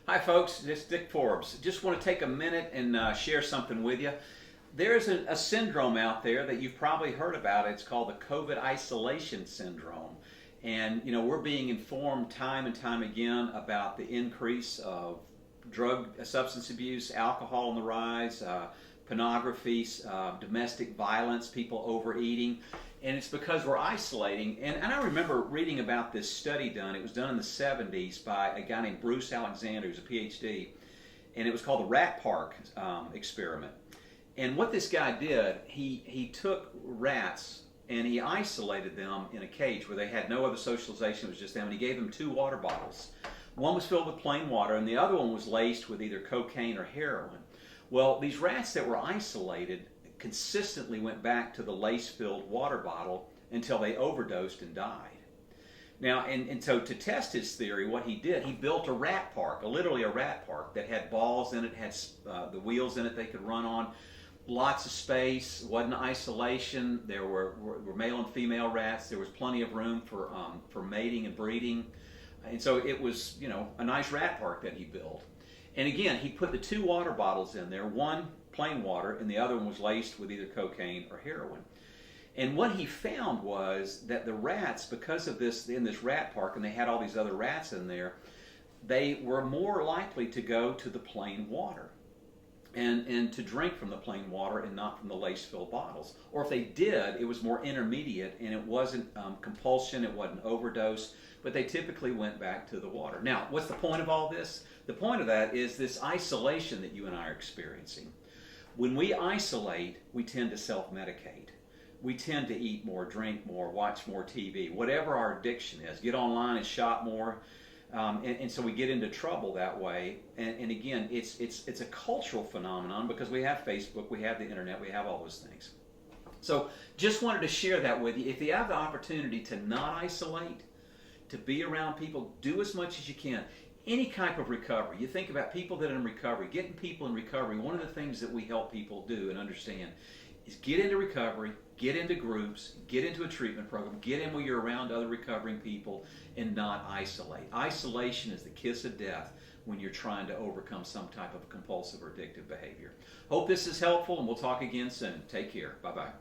Hi folks, this is Dick Forbes. Just want to take a minute and share something with you. There's a syndrome out there that you've probably heard about. It's called the COVID isolation syndrome. And we're being informed time and time again about the increase of substance abuse, alcohol on the rise, pornography, domestic violence, people overeating. And it's because we're isolating. And I remember reading about this study done. It was done in the 70s by a guy named Bruce Alexander, who's a PhD. And it was called the Rat Park experiment. And what this guy did, he took rats and he isolated them in a cage where they had no other socialization. It was just them. And he gave them 2 water bottles. One was filled with plain water and the other one was laced with either cocaine or heroin. Well, these rats that were isolated consistently went back to the lace-filled water bottle until they overdosed and died. Now, and so to test his theory, what he did, he built a rat park, literally a rat park that had balls in it, had the wheels in it they could run on, lots of space, wasn't isolation. There were male and female rats. There was plenty of room for mating and breeding. And so it was, a nice rat park that he built. And again, he put the 2 water bottles in there, one plain water, and the other one was laced with either cocaine or heroin. And what he found was that the rats, because of this, in this rat park, and they had all these other rats in there, they were more likely to go to the plain water and to drink from the plain water and not from the lace-filled bottles. Or if they did, it was more intermediate, and it wasn't compulsion, it wasn't overdose, but they typically went back to the water. Now, what's the point of all this? The point of that is this isolation that you and I are experiencing. When we isolate, we tend to self-medicate. We tend to eat more, drink more, watch more TV, whatever our addiction is. Get online and shop more. And so we get into trouble that way. And again, it's a cultural phenomenon because we have Facebook, we have the internet, we have all those things. So just wanted to share that with you. If you have the opportunity to not isolate, to be around people, do as much as you can. Any type of recovery. You think about people that are in recovery, getting people in recovery. One of the things that we help people do and understand is get into recovery, get into groups, get into a treatment program, get in where you're around other recovering people and not isolate. Isolation is the kiss of death when you're trying to overcome some type of compulsive or addictive behavior. Hope this is helpful and we'll talk again soon. Take care. Bye-bye.